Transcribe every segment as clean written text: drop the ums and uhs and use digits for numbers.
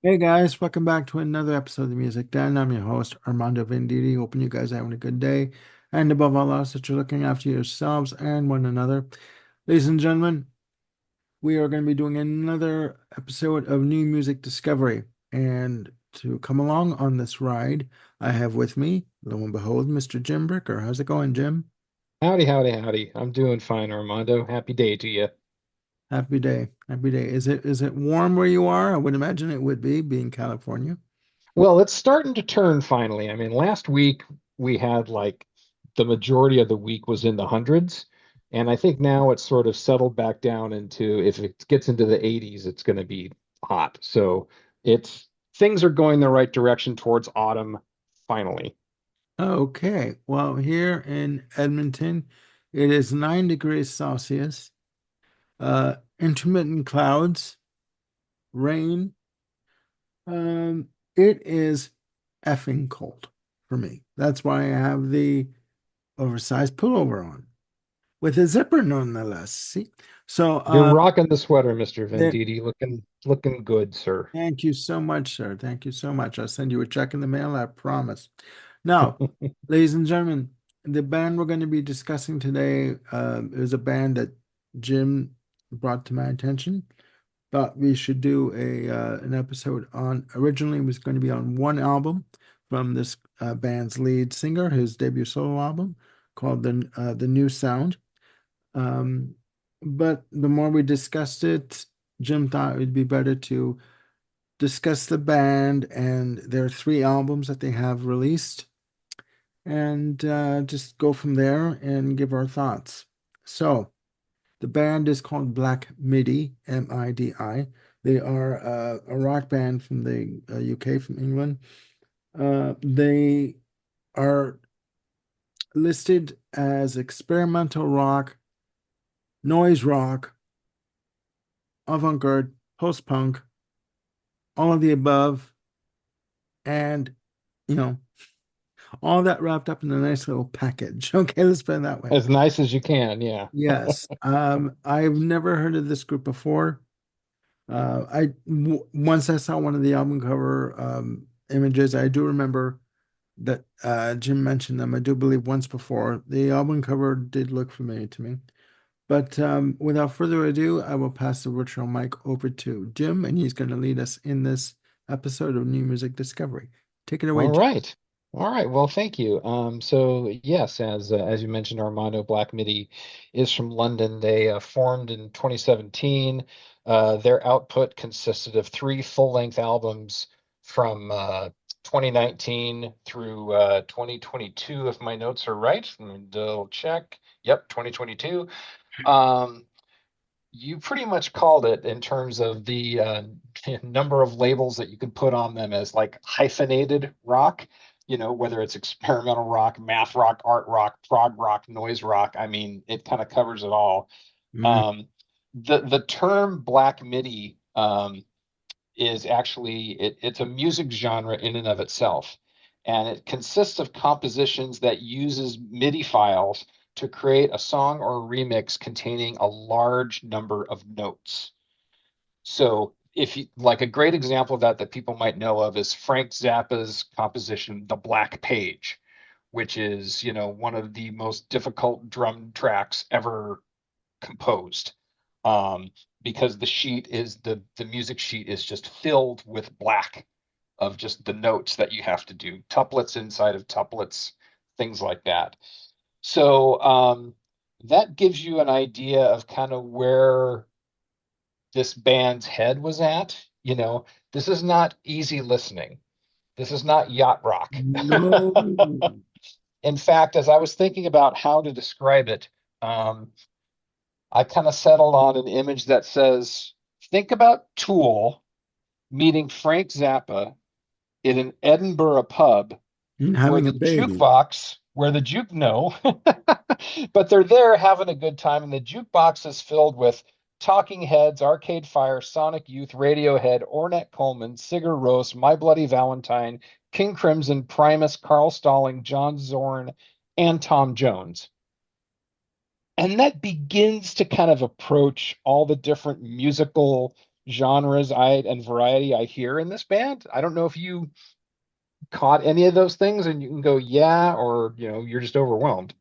Hey guys, welcome back to another episode of the Music Den. I'm your host, Armando Venditti. Hoping you guys are having a good day. And above all else, that you're looking after yourselves and one another. Ladies and gentlemen, we are going to be doing another episode of New Music Discovery. And to come along on this ride, I have with me, lo and behold, Mr. Jim Bricker. How's it going, Jim? Howdy, howdy, howdy. I'm doing fine, Armando. Happy day to you. Happy day. Happy day. Is it warm where you are? I would imagine it would be, being California. Well, it's starting to turn finally. I mean, last week we had like the majority of the week was in the hundreds, and I think now it's sort of settled back down into if it gets into the 80s, it's going to be hot. So it's things are going the right direction towards autumn finally. Okay. Well, here in Edmonton, it is 9 degrees Celsius, intermittent clouds, rain. It is effing cold for me. That's why I have the oversized pullover on with a zipper nonetheless. See? So, You're rocking the sweater, Mr. that, Venditti, looking good, sir. thank you so much, sir. Thank you so much. I'll send you a check in the mail, I promise. Now, ladies and gentlemen, the band we're going to be discussing today is a band that Jim brought to my attention. Thought we should do a an episode on. Originally, it was going to be on one album from this band's lead singer, his debut solo album called the New Sound. Um, but the more we discussed it, Jim thought it would be better to discuss the band and their three albums that they have released and just go from there and give our thoughts. So, the band is called Black Midi, Midi. They are a rock band from the UK, from England. They are listed as experimental rock, noise rock, avant-garde, post-punk, all of the above, and you know, all that wrapped up in a nice little package. Okay, let's put it that way. As nice as you can, yeah. Yes. I've never heard of this group before. Once I saw one of the album cover images. I do remember that Jim mentioned them. I do believe once before. The album cover did look familiar to me. But without further ado, I will pass the virtual mic over to Jim, and he's going to lead us in this episode of New Music Discovery. Take it away, All Jim. right. All right. Well, thank you. So yes, as you mentioned, Armando Black Midi is from London. They formed in 2017. Their output consisted of three full-length albums from 2019 through 2022, if my notes are right. Let me double check. Yep, 2022. Um, you pretty much called it in terms of the number of labels that you could put on them as like hyphenated rock, whether it's experimental rock, math rock, art rock, prog rock, noise rock. I mean, it kind of covers it all. Mm, Um, the term black MIDI is actually it's a music genre in and of itself, and it consists of compositions that uses MIDI files to create a song or a remix containing a large number of notes. So if you like a great example of that people might know of is Frank Zappa's composition The Black Page, which is, one of the most difficult drum tracks ever composed. Um, because the music sheet is just filled with black of just the notes that you have to do, tuplets inside of tuplets, things like that. So that gives you an idea of kind of where this band's head was at. This is not easy listening. This is not yacht rock. no. In fact, as I was thinking about how to describe it, um, I kind of settled on an image that says, think about Tool meeting Frank Zappa in an Edinburgh pub And where having a the baby. jukebox, where the juke, no, but they're there having a good time, and the jukebox is filled with Talking Heads, Arcade Fire, Sonic Youth, Radiohead, Ornette Coleman, Sigur Rós, My Bloody Valentine, King Crimson, Primus, Carl Stalling, John Zorn, and Tom Jones. And that begins to kind of approach all the different musical genres and variety I hear in this band. I don't know if you caught any of those things and you can go, yeah, or you're just overwhelmed.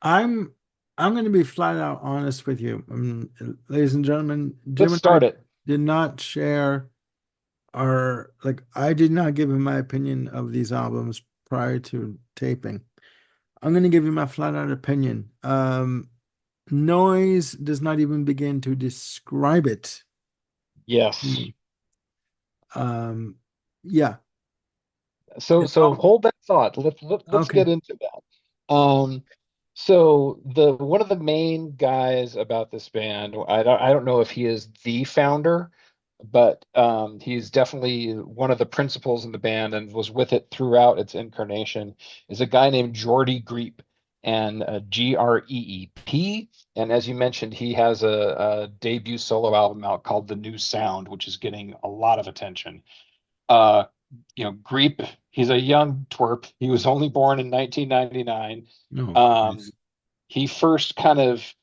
I'm I'm going to be flat out honest with you. Ladies and gentlemen, Jim Let's and I start it. did not share our like I did not give him my opinion of these albums prior to taping. I'm going to give you my flat out opinion. Noise does not even begin to describe it to Yes. me. Um, yeah, it's So all hold that thought. Let's okay. get into that. So the one of the main guys about this band, I don't know if he is the founder, but he's definitely one of the principals in the band and was with it throughout its incarnation, is a guy named Jordy Greep, and Greep. And as you mentioned, he has a debut solo album out called The New Sound, which is getting a lot of attention. Uh, Greep, he's a young twerp. He was only born in 1999. Oh, Um, Christ. he first kind of,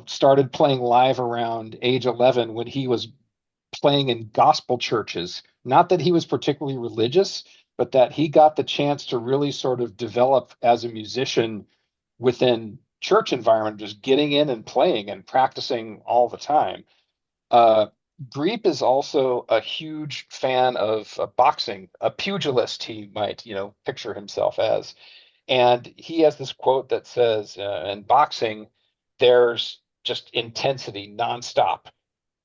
started playing live around age 11 when he was playing in gospel churches. Not that he was particularly religious, but that he got the chance to really sort of develop as a musician within church environment, just getting in and playing and practicing all the time. Uh, Greep is also a huge fan of boxing, a pugilist, he might, picture himself as. And he has this quote that says, in boxing, there's just intensity nonstop.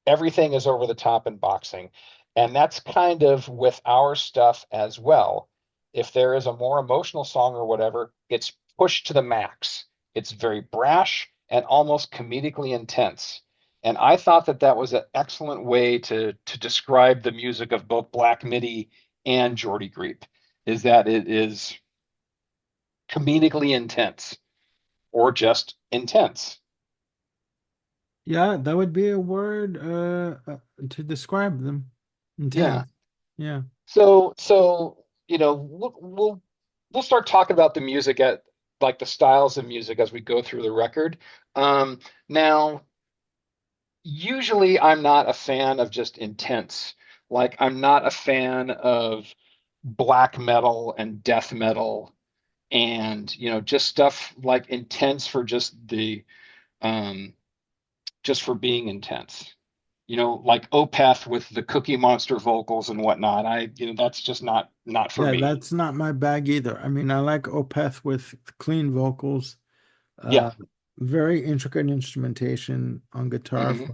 Everything is over the top in boxing. And that's kind of with our stuff as well. If there is a more emotional song or whatever, it's pushed to the max. It's very brash and almost comedically intense. And I thought that that was an excellent way to describe the music of both Black Midi and Geordie Greep, is that it is comedically intense or just intense. Yeah, that would be a word to describe them. Yeah. Intense. Yeah. So we'll start talking about the music at like the styles of music as we go through the record. Now, usually I'm not a fan of just intense. Like I'm not a fan of black metal and death metal and just stuff like intense for um just for being intense. Like Opeth with the Cookie Monster vocals and whatnot. That's just not for Yeah, me. that's not my bag either. I mean, I like Opeth with clean vocals, Yeah. uh, very intricate instrumentation on guitar hmm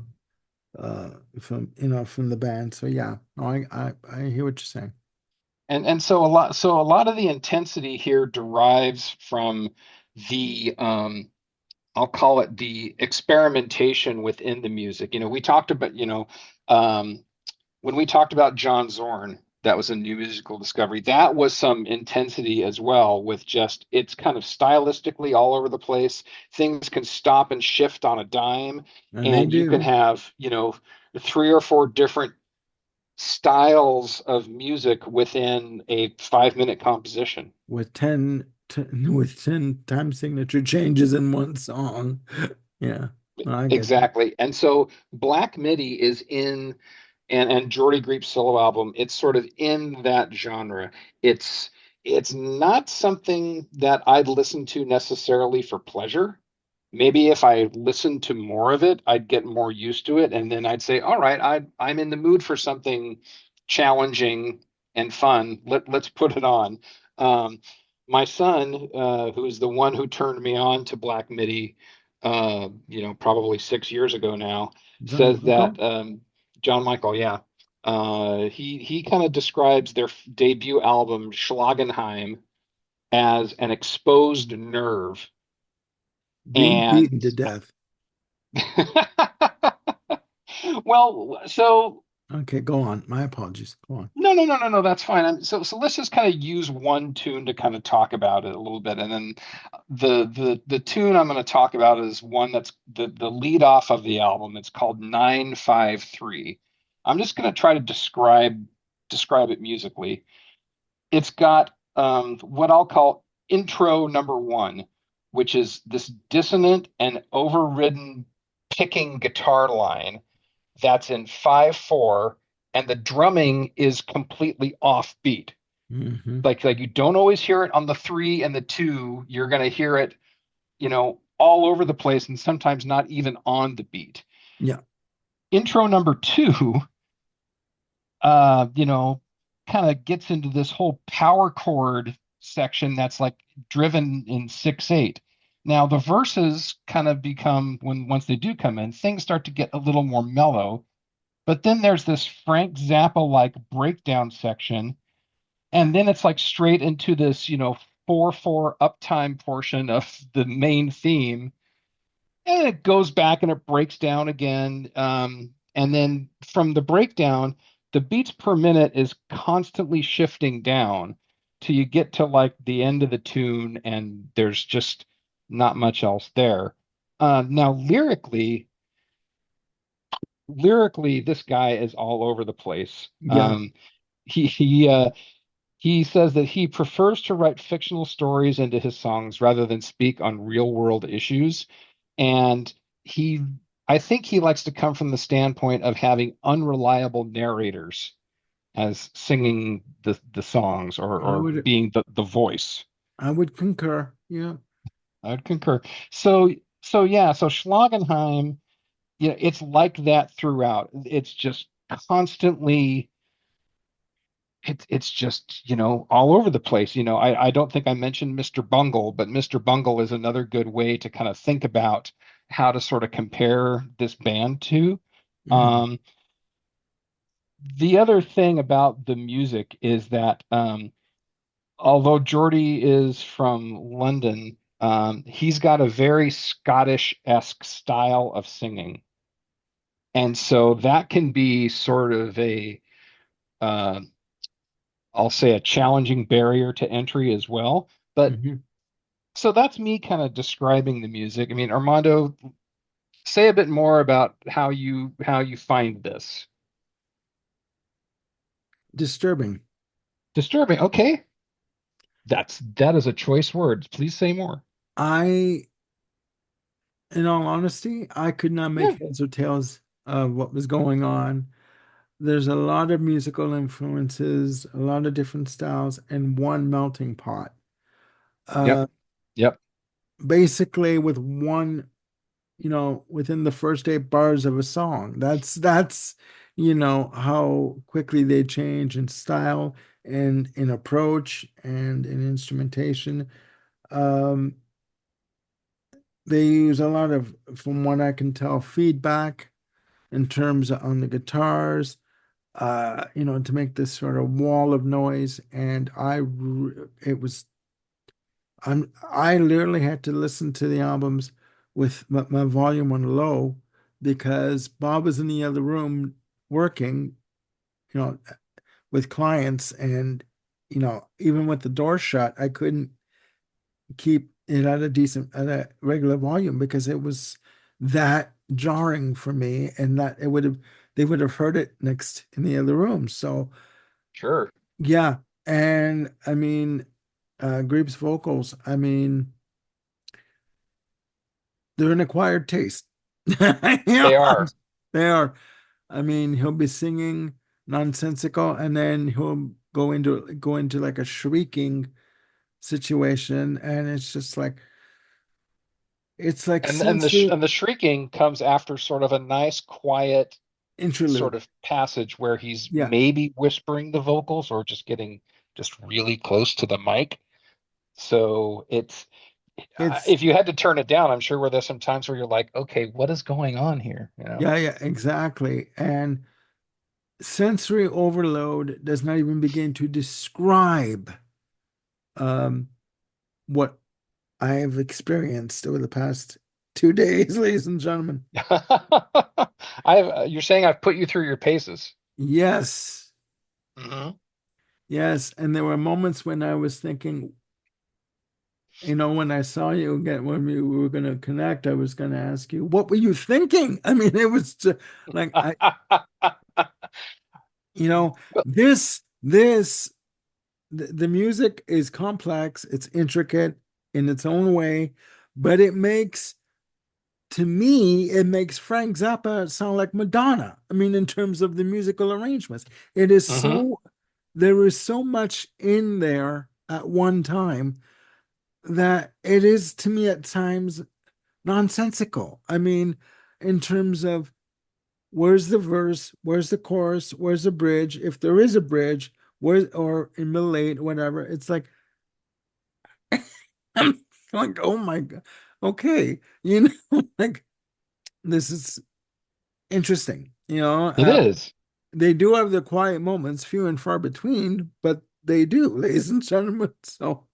from the band. So yeah, no, I hear what you're saying. And so a lot of the intensity here derives from the I'll call it the experimentation within the music. We talked about, um, when we talked about John Zorn, that was a new musical discovery. That was some intensity as well, with just it's kind of stylistically all over the place. Things can stop and shift on a dime, And they and you can do have, three or four different styles of music within a 5-minute composition. with 10 time signature changes in one song. Yeah, no, I get that. Exactly. And so Black Midi is in and Jordy Greep's solo album, it's sort of in that genre. It's it's not something that I'd listen to necessarily for pleasure. Maybe if I listened to more of it, I'd get more used to it, and then I'd say, "All right, I'm in the mood for something challenging and fun. Let's put it on." Um, my son, who is the one who turned me on to Black Midi, probably 6 years ago now, John says Michael, that John Michael, yeah. He kind of describes their debut album, Schlagenheim, as an exposed nerve. being And beaten to death. well, so Okay, go on. My apologies. Go on. no, that's fine. So let's just kind of use one tune to kind of talk about it a little bit, and then the tune I'm going to talk about is one that's the lead off of the album. It's called 953. I'm just going to try to describe it musically. It's got what I'll call intro number one, which is this dissonant and overridden picking guitar line that's in 5/4, and the drumming is completely offbeat. Hmm. Like you don't always hear it on the 3 and the 2. You're going to hear it, all over the place and sometimes not even on the beat. Yeah. Intro number 2, you know, kind of gets into this whole power chord section that's like driven in 6/8. Now the verses kind of become, when once they do come in, things start to get a little more mellow. But then there's this Frank Zappa like breakdown section, and then it's like straight into this, 4/4 uptime portion of the main theme, and it goes back and it breaks down again. And then from the breakdown, the beats per minute is constantly shifting down till you get to like the end of the tune, and there's just not much else there. Now, lyrically, this guy is all over the place. Yeah. He he uh, he says that he prefers to write fictional stories into his songs rather than speak on real world issues. And he, I think he likes to come from the standpoint of having unreliable narrators as singing the songs, I or would being the voice. I would concur. Yeah. I'd concur. So yeah, so Schlagenheim, it's like that throughout. It's just constantly, it's just, all over the place. I don't think I mentioned Mr. Bungle, but Mr. Bungle is another good way to kind of think about how to sort of compare this band to. Mhm. Um, the other thing about the music is that, although Geordie is from London, he's got a very Scottish-esque style of singing. And so that can be sort of uh, I'll say a challenging barrier to entry as well. But Mhm. so that's me kind of describing the music. I mean, Armando, say a bit more about how you find this. Disturbing. Disturbing. Okay. That is a choice word. Please say more. I, in all honesty, I could not make Yeah. heads or tails of what was going on. There's a lot of musical influences, a lot of different styles, and one melting pot. Yep. Uh, Yep. Basically with one, within the first 8 bars of a song. That's how quickly they change in style and in approach and in instrumentation. Um, they use a lot of, from what I can tell, feedback in terms of on the guitars, to make this sort of wall of noise. And it was, I literally had to listen to the albums with my volume on low because Bob was in the other room working, you know, with clients, and even with the door shut, I couldn't keep it at a regular volume because it was that jarring for me, and that they would have heard it next in the other room. So Sure. yeah, and I mean, Grape's vocals, I mean, they're an acquired taste. They Yeah, are. they are. I mean, he'll be singing nonsensical, and then he'll go into like a shrieking situation, and it's like sensory And the shrieking comes after sort of a nice quiet sort interlude. of passage where he's Yeah, maybe whispering the vocals or just getting just really close to the mic. So it's if you had to turn it down, I'm sure where there's some times where you're like, okay, what is going on here? yeah, yeah, exactly. And sensory overload does not even begin to describe um what I have experienced over the past 2 days, ladies and gentlemen. You're saying I've put you through your paces. Yes, Hmm. yes. And there were moments when I was thinking, when I saw you again, when we were going to connect, I was going to ask you, what were you thinking? I mean, it was just, like, you know, the music is complex, it's intricate in its own way, but it makes to me, it makes Frank Zappa sound like Madonna. I mean, in terms of the musical arrangements, it is Hmm. so, there is so much in there at one time that it is to me at times nonsensical. I mean, in terms of where's the verse, where's the chorus, where's the bridge, if there is a bridge, where or in middle eight, whatever, it's like I'm like, oh my God, okay, like this is interesting. It is. They do have the quiet moments, few and far between, but they do, ladies and gentlemen. So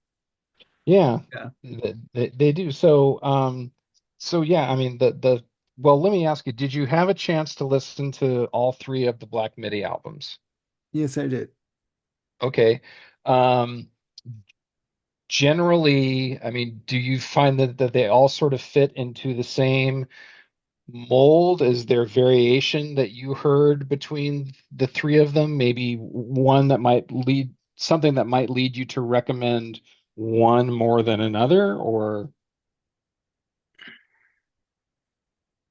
Yeah, yeah, they do. So yeah, I mean well, let me ask you, did you have a chance to listen to all three of the Black Midi albums? yes, I did. Okay. Um, Generally, I mean, do you find that they all sort of fit into the same mold? Is there variation that you heard between the three of them? Maybe one that might lead something that might lead you to recommend one more than another, or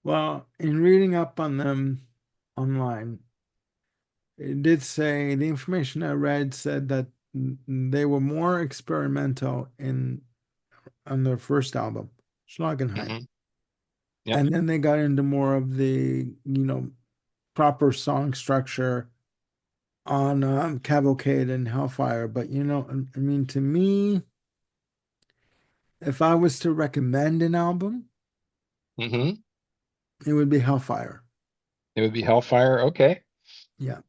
Well, in reading up on them online, it did say the information I read said that they were more experimental in on their first album, Schlagenheim. Mhm. Yep. And then they got into more of the, proper song structure on Cavalcade and Hellfire. But, I mean, to me, if I was to recommend an album, Hmm. it would be Hellfire. It would be Hellfire. Okay. Yeah.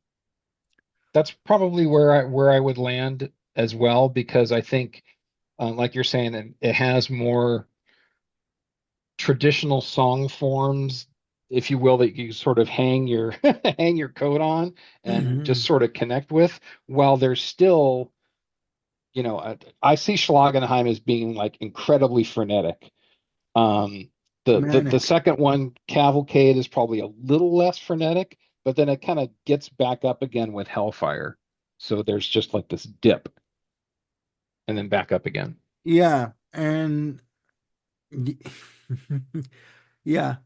That's probably where I would land as well, because I think, like you're saying, it has more traditional song forms, if you will, that you sort of hang your hang your coat on and just Mhm. sort of connect with, while there's still, I see Schlagenheim as being like incredibly frenetic. Um, the Manic. second one, Cavalcade, is probably a little less frenetic, but then it kind of gets back up again with Hellfire. So there's just like this dip and then back up again. Yeah. And y- yeah,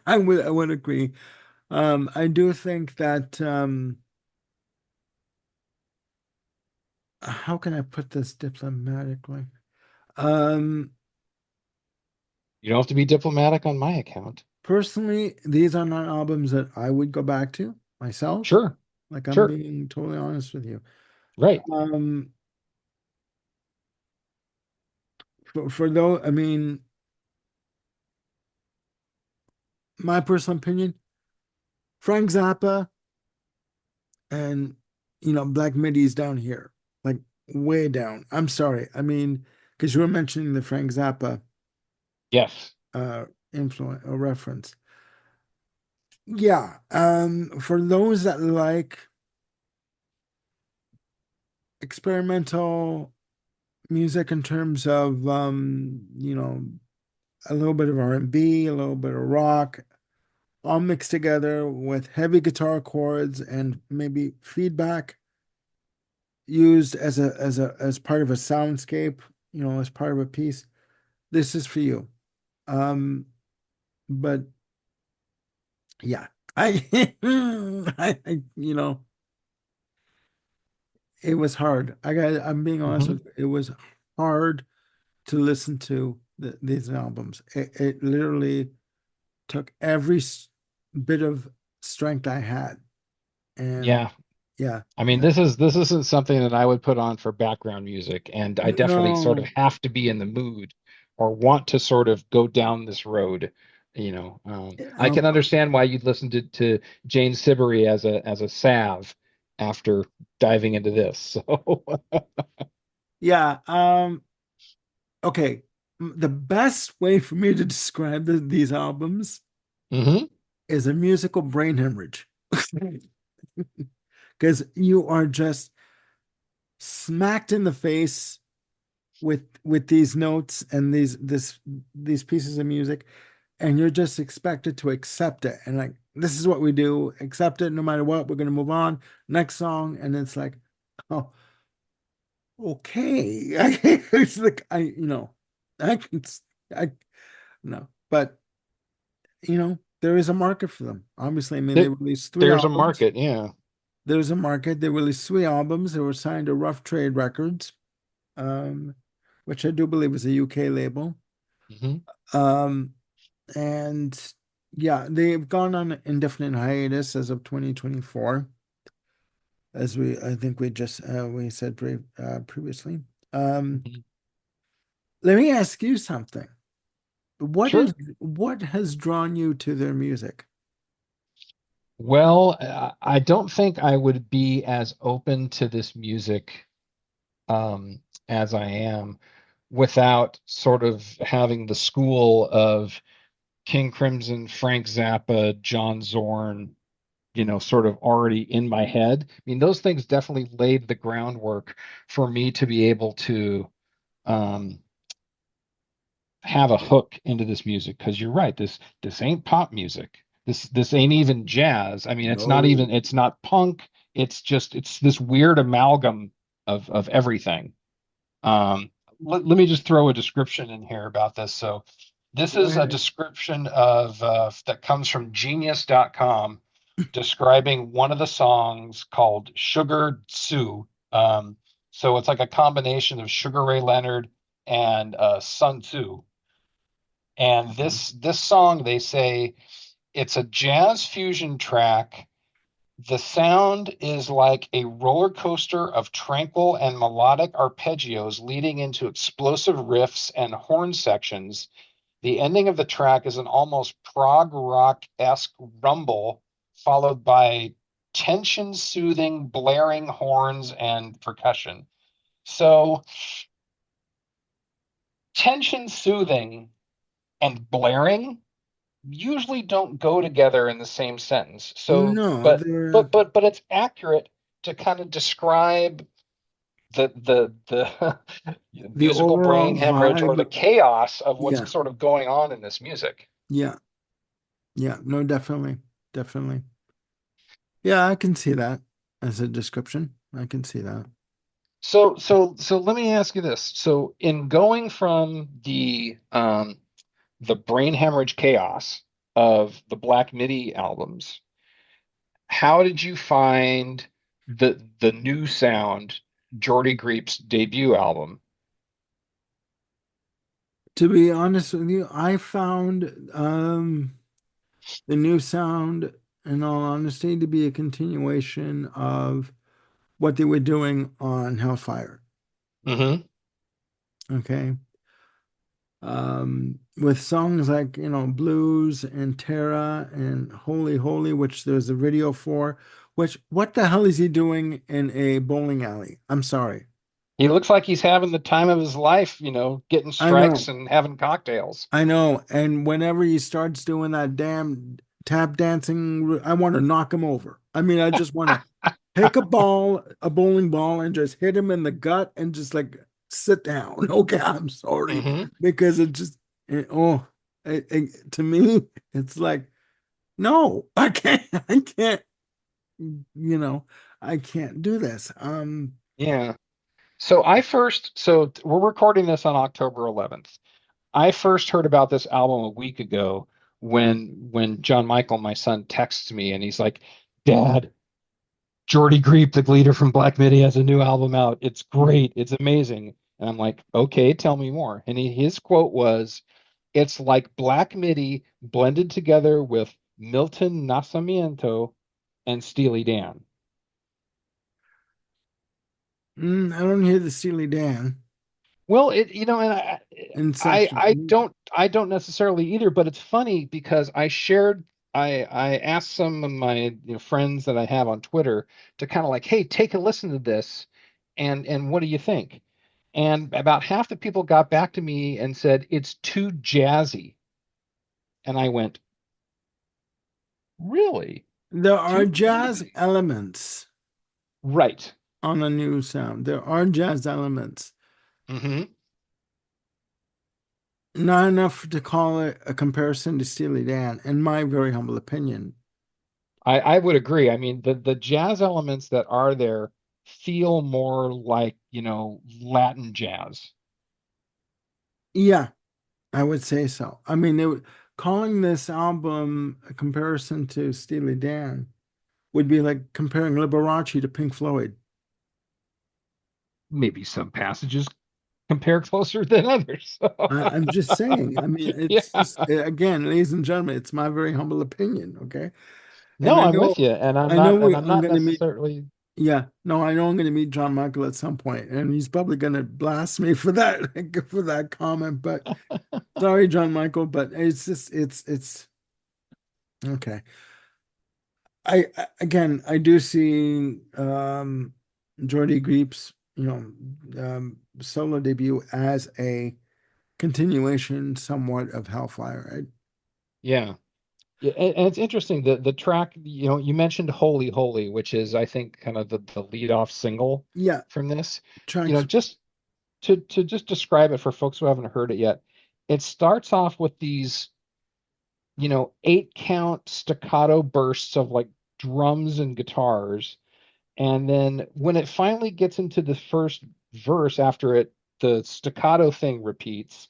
I would agree. I do think that how can I put this diplomatically? Um, You don't have to be diplomatic on my account. Personally, these are not albums that I would go back to myself. Sure, Like I'm sure, being totally honest with you. right. Um, for though, I mean, my personal opinion, Frank Zappa and Black Midi's down here, like way down. I'm sorry. I mean, because you were mentioning the Frank Zappa Yes. uh influence or reference. Yeah. For those that like experimental music in terms of a little bit of R&B, a little bit of rock, all mixed together with heavy guitar chords and maybe feedback used as part of a soundscape, as part of a piece. This is for you. Um, but yeah, I, it was hard. I'm being honest Hmm. with you. It was hard to listen to these albums. It literally took every bit of strength I had. And Yeah. yeah, I mean, this isn't something that I would put on for background music, and I definitely sort of no, have to be in the mood or want to sort of go down this road. I um, can understand why you'd listen to Jane Siberry as a salve after diving into this. So, yeah, okay. The best way for me to describe these albums hmm. is a musical brain hemorrhage. Because you are just smacked in the face with these notes and these pieces of music, and you're just expected to accept it. And like, this is what we do, accept it no matter what. We're gonna move on. Next song, and it's like, oh, okay. It's like I can I no, but. there is a market for them. Obviously, I mean, they There, released three there's a albums. market, yeah. There's a market. They released three albums. They were signed to Rough Trade Records, um, which I do believe is a UK label. Hmm. Um, and yeah, they've gone on indefinite hiatus as of 2024, as I think we said previously. Um, Hmm. Let me ask you something. Sure. What has drawn you to their music? Well, I don't think I would be as open to this music as I am without sort of having the school of King Crimson, Frank Zappa, John Zorn, sort of already in my head. I mean, those things definitely laid the groundwork for me to be able to um, have a hook into this music. Because you're right, this ain't pop music. This ain't even jazz. I mean, No. it's not punk. It's this weird amalgam of everything. Um, let me just throw a description in here about this. So this Go is a ahead. description of that comes from genius.com describing one of the songs called Sugar Tzu. So it's like a combination of Sugar Ray Leonard and Sun Tzu. And this song, they say it's a jazz fusion track. The sound is like a roller coaster of tranquil and melodic arpeggios leading into explosive riffs and horn sections. The ending of the track is an almost prog rock-esque rumble, followed by tension-soothing, blaring horns and percussion. So, tension-soothing and blaring usually don't go together in the same sentence. So, No, but they're but it's accurate to kind of describe the the musical overall brain hemorrhage or the vibe. chaos of what's Yeah, sort of going on in this music. yeah, yeah. No, definitely, definitely. Yeah, I can see that as a description. I can see that. So let me ask you this. So in going from the brain hemorrhage chaos of the Black Midi albums, how did you find the new sound, Jordy Griep's debut album? To be honest with you, I found the new sound, in all honesty, to be a continuation of what they were doing on Hellfire. Hmm. Okay. With songs like, Blues and Terra and Holy Holy, which there's a video for, which what the hell is he doing in a bowling alley? I'm sorry. He looks like he's having the time of his life, getting I strikes know, and having cocktails. I know. And whenever he starts doing that damn tap dancing, I want to knock him over. I mean, I just want to pick a bowling ball, and just hit him in the gut and just like sit down. Okay, I'm sorry. Hmm. Because oh, to me, it's like, no, I can't, you know, I can't do this. Yeah. So we're recording this on October 11th. I first heard about this album a week ago when John Michael, my son, texts me and he's like, "Dad, Jordy Griep, the leader from Black Midi, has a new album out. It's great. It's amazing." And I'm like, "Okay, tell me more." And his quote was, "It's like Black Midi blended together with Milton Nascimento and Steely Dan." I don't hear the Steely Dan Well, and in I section. don't necessarily either, but it's funny because I asked some of my friends that I have on Twitter to kind of like, hey, take a listen to this, and what do you think? And about half the people got back to me and said it's too jazzy, and I went, really? There Too are jazz jazzy? elements Right. on a new sound. There are jazz elements. Hmm. Not enough to call it a comparison to Steely Dan, in my very humble opinion. I would agree. I mean, the jazz elements that are there feel more like, Latin jazz. Yeah, I would say so. I mean, calling this album a comparison to Steely Dan would be like comparing Liberace to Pink Floyd. Maybe some passages compare closer than others. I'm just saying. I mean, it's Yeah. just again, ladies and gentlemen, it's my very humble opinion, okay? And No, I'm with you, and I know I'm I'm not gonna meet, necessarily. yeah, no, I know I'm gonna meet John Michael at some point, and he's probably gonna blast me for that for that comment. But sorry, John Michael, but it's just it's okay. Again, I do see Jordy Griep's, solo debut as a continuation somewhat of Hellfire, right? Yeah. Yeah, and it's interesting the track, you mentioned Holy Holy, which is I think kind of the lead off single Yeah, from this. tracks. Just to just describe it for folks who haven't heard it yet, it starts off with these, 8 count staccato bursts of like drums and guitars. And then when it finally gets into the first verse after it, the staccato thing repeats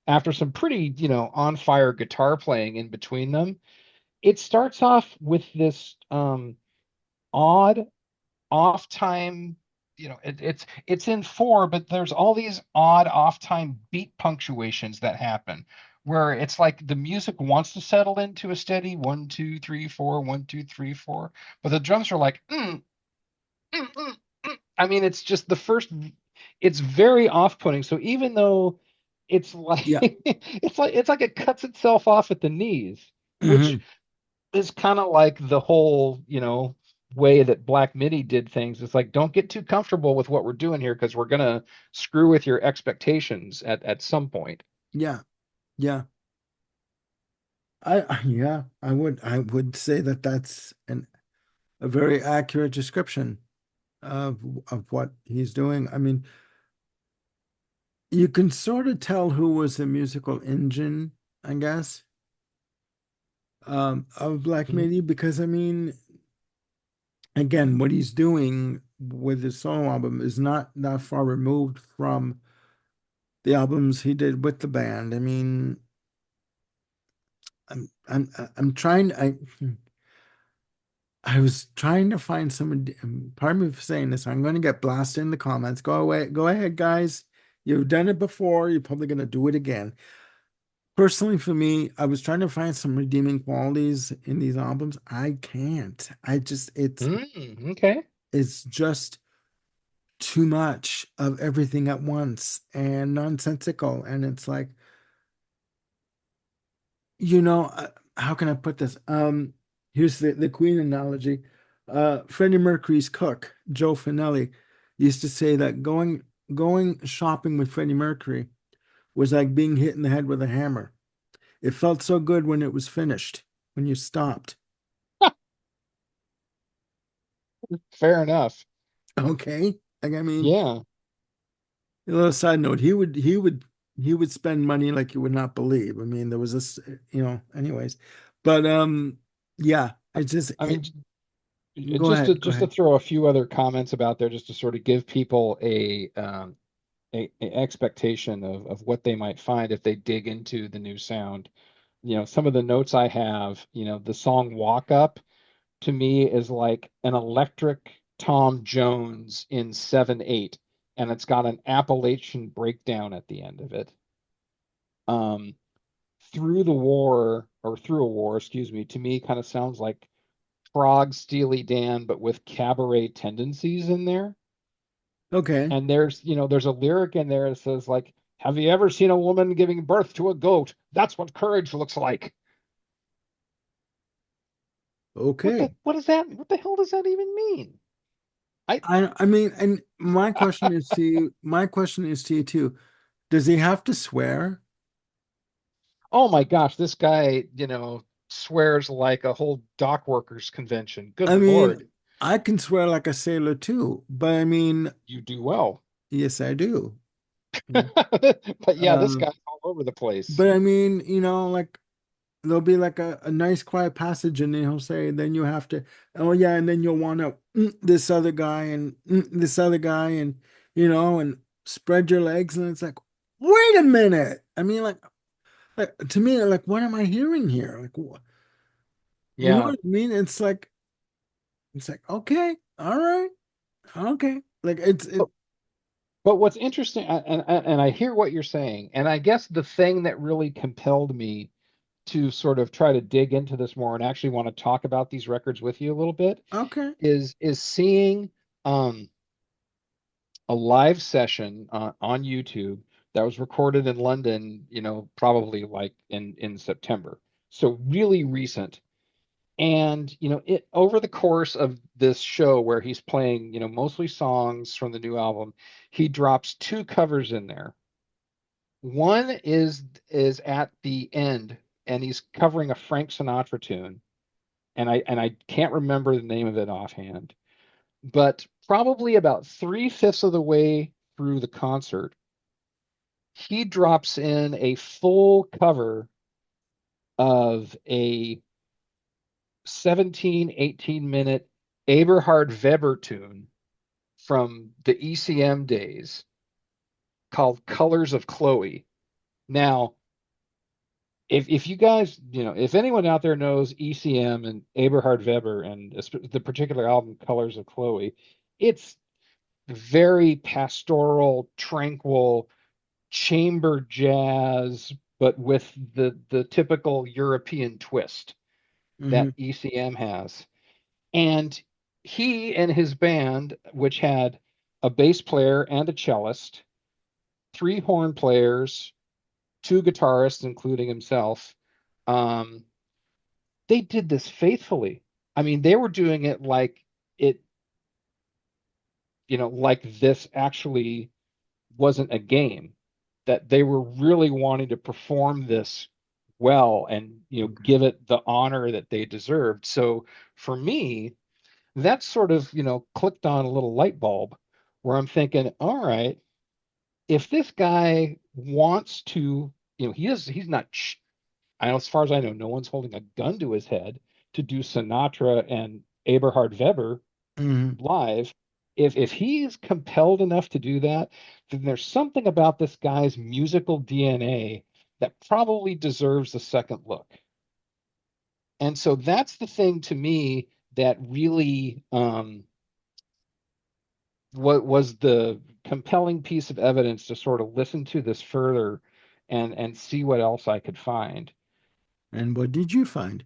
after some pretty, on fire guitar playing in between them. It starts off with this odd off time. It's in four, but there's all these odd off time beat punctuations that happen where it's like the music wants to settle into a steady 1 2 3 4, 1 2 3 4, but the drums are like I mean, it's just the first. It's very off-putting. So even though it's like Yeah. it's like it cuts itself off at the knees, which Hmm. is kind of like the whole, way that Black Midi did things. It's like don't get too comfortable with what we're doing here because we're gonna screw with your expectations at some point. Yeah. Yeah. Yeah, I would say that that's a very accurate description of what he's doing. I mean, you can sort of tell who was the musical engine, I guess, of Black Mhm. Midi because I mean, again, what he's doing with his solo album is not that far removed from the albums he did with the band. I mean, I'm trying I was trying to find some, pardon me for saying this, I'm going to get blasted in the comments. Go away, go ahead, guys. You've done it before, you're probably going to do it again. Personally, for me, I was trying to find some redeeming qualities in these albums. I can't. I just, Okay. it's just too much of everything at once and nonsensical. And it's like, how can I put this? Here's the Queen analogy. Freddie Mercury's cook, Joe Finelli, used to say that going shopping with Freddie Mercury was like being hit in the head with a hammer. It felt so good when it was finished, when you stopped. Fair enough. Okay. Like, I mean, Yeah. a little side note, he would spend money like you would not believe. I mean, there was this, anyways. But yeah, I, I mean, go ahead, go just to ahead. throw a few other comments about there, just to sort of give people a expectation of what they might find if they dig into the new sound. Some of the notes I have, the song Walk Up to me is like an electric Tom Jones in 7/8, and it's got an Appalachian breakdown at the end of it. Um, Through the War or Through a War, excuse me, to me kind of sounds like Frog Steely Dan, but with cabaret tendencies in there. Okay. And there's a lyric in there that says like, "Have you ever seen a woman giving birth to a goat? That's what courage looks like." Okay. What the hell does that even mean? I I mean, and my question is to you too. Does he have to swear? Oh my gosh, this guy, swears like a whole dock workers convention. Good I mean, Lord. I can swear like a sailor too, but I mean, You do well. yes, I do. Yeah. But yeah, this Um, guy's all over the place. but I mean, like there'll be like a nice quiet passage, and then he'll say, then you have to, oh yeah, and then you'll want to this other guy and this other guy, and and spread your legs, and it's like, wait a minute. I mean, like, Like, to me, like, what am I hearing here? Like, you know Yeah. what I mean? It's like, okay, all right, okay. Like it. But what's interesting, and I hear what you're saying, and I guess the thing that really compelled me to sort of try to dig into this more and actually want to talk about these records with you a little bit Okay. is seeing um, a live session on YouTube that was recorded in London, probably like in September. So really recent. And it over the course of this show where he's playing, mostly songs from the new album, he drops two covers in there. One is at the end, and he's covering a Frank Sinatra tune, and I can't remember the name of it offhand, but probably about 3/5 of the way through the concert, he drops in a full cover of a 17, 18-minute Eberhard Weber tune from the ECM days called Colors of Chloe. Now, if you guys, if anyone out there knows ECM and Eberhard Weber and the particular album Colors of Chloe, it's very pastoral, tranquil, chamber jazz, but with the typical European twist Hmm. that ECM has. And he and his band, which had a bass player and a cellist, three horn players, two guitarists, including himself, um, they did this faithfully. I mean, they were doing it it, like this actually wasn't a game, that they were really wanting to perform this well and, Okay. give it the honor that they deserved. So for me, that sort of, clicked on a little light bulb where I'm thinking, all right, if this guy wants to, he's not, as far as I know, no one's holding a gun to his head to do Sinatra and Eberhard Weber Hmm. live. If he's compelled enough to do that, then there's something about this guy's musical DNA that probably deserves a second look. And so that's the thing to me that really what was the compelling piece of evidence to sort of listen to this further and see what else I could find. And what did you find?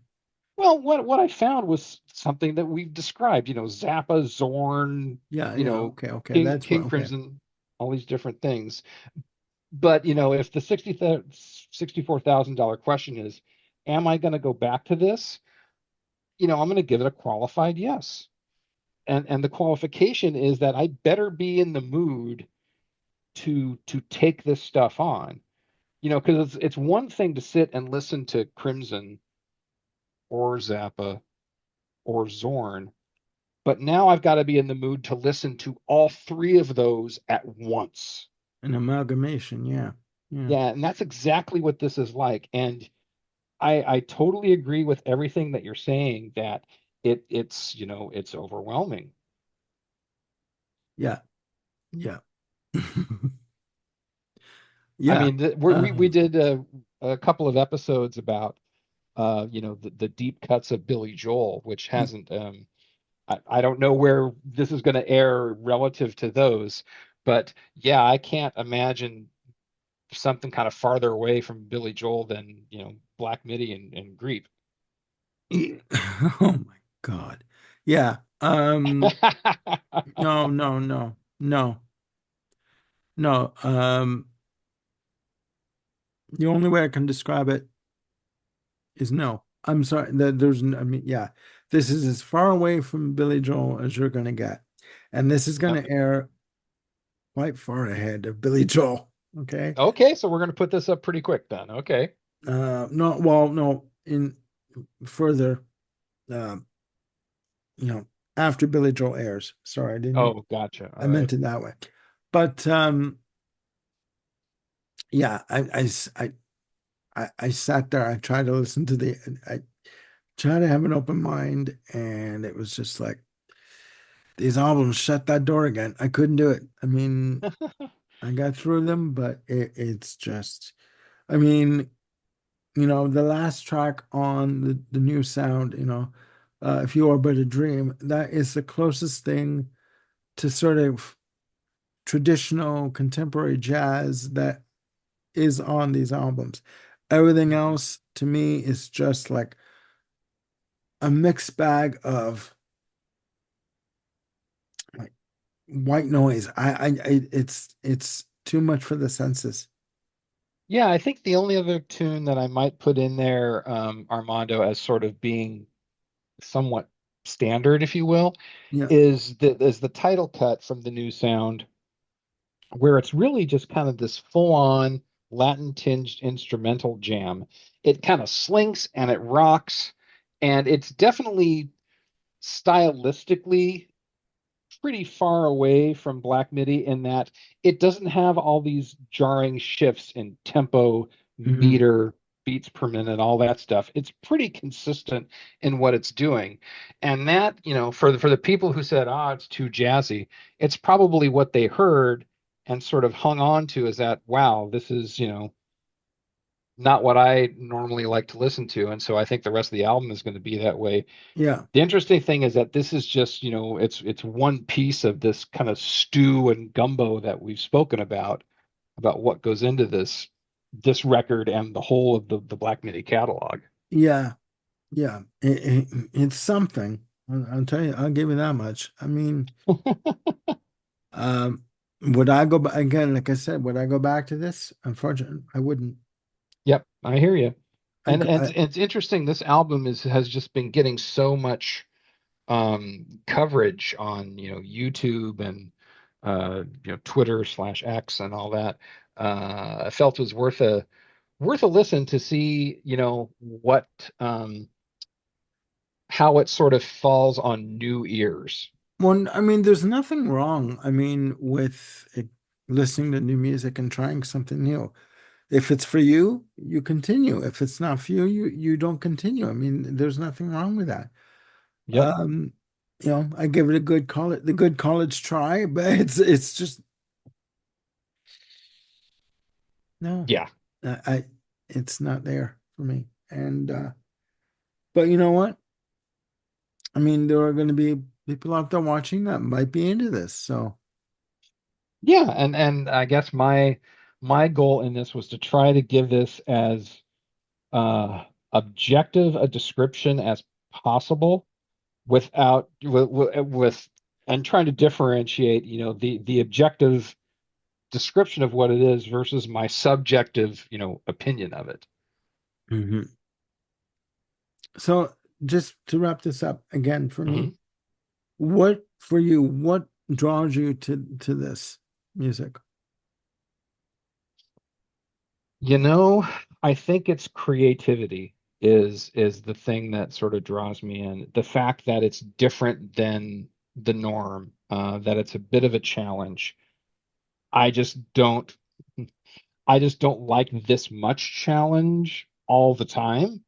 Well, what I found was something that we've described, Zappa, Zorn, Yeah, yeah. Okay, okay. King That's what. King Okay. Crimson, all these different things. But if the $64,000 question is, am I going to go back to this? I'm going to give it a qualified yes. And the qualification is that I better be in the mood to take this stuff on. Because it's one thing to sit and listen to Crimson or Zappa or Zorn, but now I've got to be in the mood to listen to all three of those at once. An amalgamation. Yeah. Yeah. Yeah, and that's exactly what this is like. And I totally agree with everything that you're saying that it's overwhelming. Yeah. Yeah. I Yeah. mean, we Um, did a couple of episodes about the deep cuts of Billy Joel, which y- hasn't I don't know where this is going to air relative to those, but yeah, I can't imagine something kind of farther away from Billy Joel than, Black Midi and Creep. oh my God. Yeah. No, no, no, no, no. The only way I can describe it is no. I'm sorry. I mean, yeah, this is as far away from Billy Joel as you're gonna get, and this is Yep. gonna air quite far ahead of Billy Joel. Okay. Okay, so we're going to put this up pretty quick then. Okay. No, well, no, in further, um, you know, after Billy Joel airs. Sorry, I didn't. Oh, gotcha. I All right. meant it that way. But yeah, I sat there. I tried to listen to I tried to have an open mind, and it was just like these albums shut that door again. I couldn't do it. I mean, I got through them, but it's just, I mean. the last track on the new sound, if you are but a dream, that is the closest thing to sort of traditional contemporary jazz that is on these albums. Everything Mhm. else to me is just like a mixed bag of like white noise. It's too much for the senses. Yeah, I think the only other tune that I might put in there, Armando, as sort of being somewhat standard, if you will, Yeah. is the title cut from the new sound, where it's really just kind of this full-on Latin tinged instrumental jam. It kind of slinks and it rocks, and it's definitely stylistically pretty far away from Black Midi in that it doesn't have all these jarring shifts in tempo, Hmm. meter, beats per minute, all that stuff. It's pretty consistent in what it's doing. And that, for the people who said, "Ah, it's too jazzy," it's probably what they heard and sort of hung on to is that, wow, this is, not what I normally like to listen to. And so I think the rest of the album is going to be that way. Yeah. The interesting thing is that this is just, it's one piece of this kind of stew and gumbo that we've spoken about what goes into this record and the whole of the Black Midi catalog. Yeah. Yeah. It's something. I'll tell you, I'll give you that much. I mean, um, would I go back again, like I said, would I go back to this? Unfortunately, I wouldn't. Yep, I hear you. I, And, g- and I it's interesting. This album has just been getting so much coverage on YouTube and Twitter/X and all that. I felt it was worth a listen to see, what how it sort of falls on new ears. Well, I mean, there's nothing wrong, I mean, with listening to new music and trying something new. If it's for you, you continue. If it's not for you, you don't continue. I mean, there's nothing wrong with that. Yep. Um, I give it a good college try, but it's just no, Yeah. I it's not there for me. And but you know what? I mean, there are going to be people out there watching that might be into this. So, Yeah, and I guess my goal in this was to try to give this as objective a description as possible without with and trying to differentiate, the objective description of what it is versus my subjective, opinion of it. mhm. So just to wrap this up again for me, Mhm. what for you, what draws you to this music? You know, I think it's creativity is the thing that sort of draws me in. The fact that it's different than the norm, that it's a bit of a challenge. I just don't I just don't like this much challenge all the time.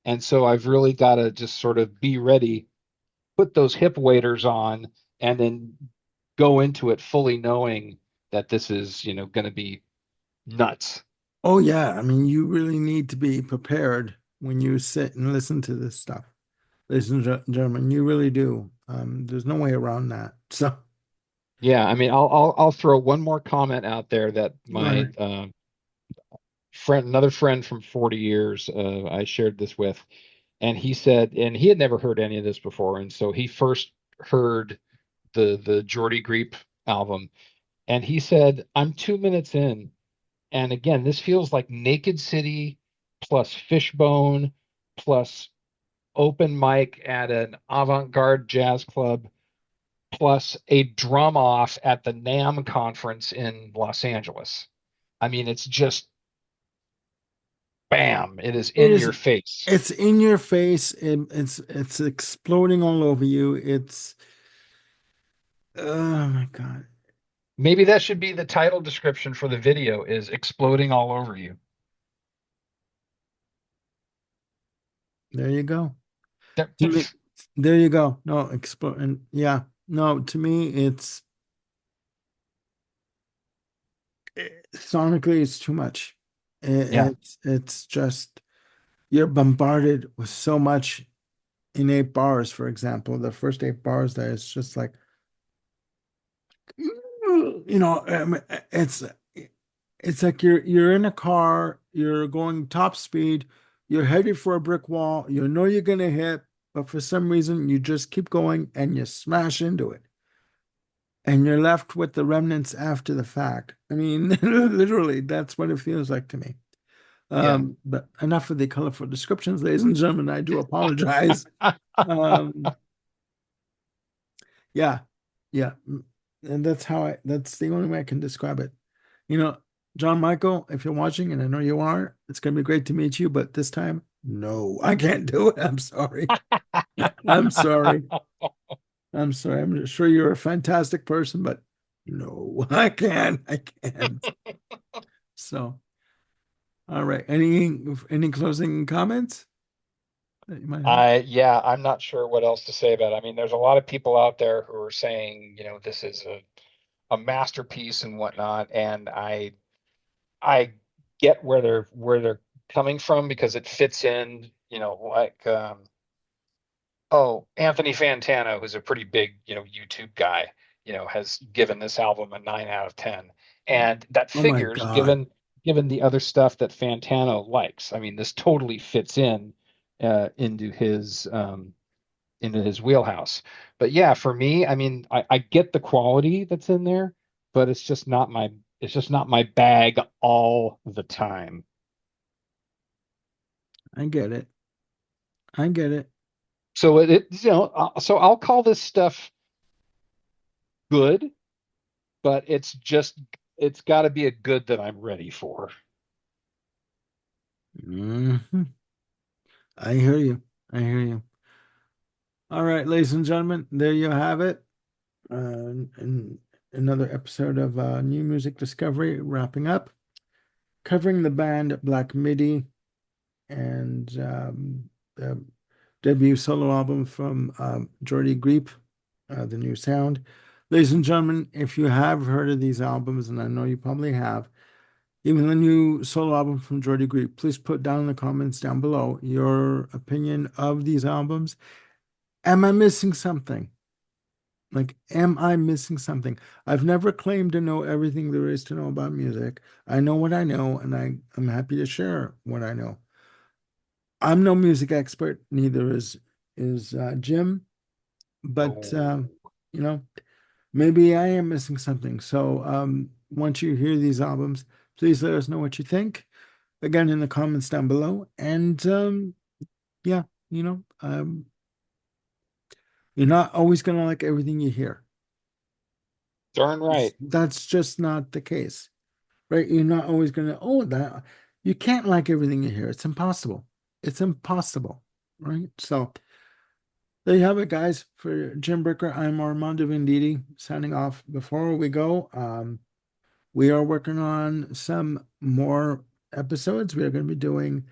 And so I've really got to just sort of be ready, put those hip waders on, and then go into it fully knowing that this is, going to be nuts. Oh yeah, I mean, you really need to be prepared when you sit and listen to this stuff, ladies and gentlemen. You really do. There's no way around that. So, Yeah, I mean, I'll throw one more comment out there that go my ahead. another friend from 40 years, I shared this with, and he said, and he had never heard any of this before, and so he first heard the Jordy Griep album, and he said, "I'm 2 minutes in, and again, this feels like Naked City plus Fishbone plus open mic at an avant-garde jazz club plus a drum off at the NAMM conference in Los Angeles." I mean, it's just bam, it is It in is. your face. It's in your face. It's exploding all over you. Oh my God. Maybe that should be the title description for the video is exploding all over you. There you go. That- To me, there you go. No, explode. And yeah, no, to me, sonically, it's too much. Yeah. It's just. you're bombarded with so much in 8 bars, for example. The first 8 bars there, it's just like, it's like you're in a car, you're going top speed, you're headed for a brick wall, you know you're gonna hit, but for some reason you just keep going and you smash into it. And you're left with the remnants after the fact. I mean, literally, that's what it feels like to me. Yeah. But enough of the colorful descriptions, ladies and gentlemen. I do apologize. Um, yeah, yeah, and that's the only way I can describe it. You know, John Michael, if you're watching, and I know you are, it's gonna be great to meet you, but this time, no, I can't do it. I'm sorry. I'm sorry. I'm sorry. I'm sure you're a fantastic person, but no, I can't. I can't. So, all right. Any closing comments that you might have? Yeah, I'm not sure what else to say about it. I mean, there's a lot of people out there who are saying, this is a masterpiece and whatnot, and I get where they're coming from because it fits in, like Anthony Fantano, who's a pretty big, YouTube guy, has given this album a 9 out of 10. And that Oh my figures God. given the other stuff that Fantano likes. I mean, this totally fits in uh, into his um, into his wheelhouse. But yeah, for me, I mean, I get the quality that's in there, but it's just not my bag all the time. I get it. I get it. So I'll call this stuff good, but it's got to be a good that I'm ready for. Mhm. I hear you. I hear you. All right, ladies and gentlemen, there you have it. And another episode of New Music Discovery wrapping up, covering the band Black Midi and the debut solo album from Jordy Griep, The New Sound. Ladies and gentlemen, if you have heard of these albums, and I know you probably have, even the new solo album from Jordy Griep, please put down in the comments down below your opinion of these albums. Am I missing something? Like, am I missing something? I've never claimed to know everything there is to know about music. I know what I know, and I'm happy to share what I know. I'm no music expert, neither is Jim, but Oh, you know, maybe I am missing something. So once you hear these albums, please let us know what you think. Again, in the comments down below. And yeah, you know, you're not always gonna like everything you hear. darn right. That's just not the case, right? You're not always gonna, oh, that you can't like everything you hear. It's impossible. It's impossible, right? So there you have it, guys. For Jim Bricker, I'm Armando Venditti signing off. Before we go, we are working on some more episodes. We are going to be doing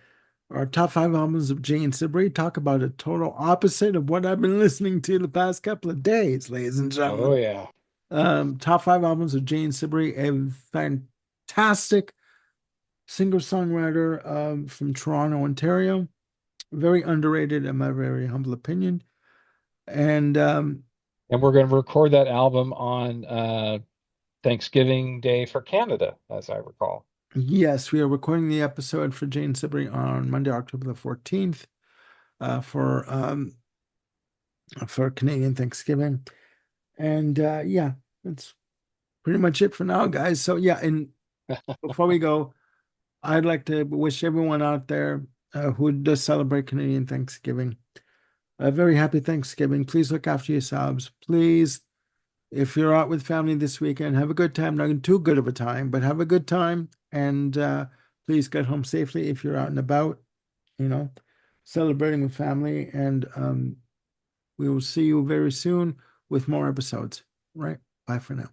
our top 5 albums of Jane Siberry. Talk about a total opposite of what I've been listening to the past couple of days, ladies and Oh gentlemen. yeah. Top 5 albums of Jane Siberry, a fantastic singer-songwriter from Toronto, Ontario. Very underrated, in my very humble opinion. And And we're going to record that album on Thanksgiving Day for Canada, as I recall. yes, we are recording the episode for Jane Siberry on Monday, October the 14th, uh, for um, for Canadian Thanksgiving. And yeah, that's pretty much it for now, guys. So yeah, and before we go, I'd like to wish everyone out there who does celebrate Canadian Thanksgiving a very happy Thanksgiving. Please look after yourselves. Please, if you're out with family this weekend, have a good time. Not too good of a time, but have a good time. And please get home safely if you're out and about, you know, celebrating with family. And we will see you very soon with more episodes. Right? Bye for now.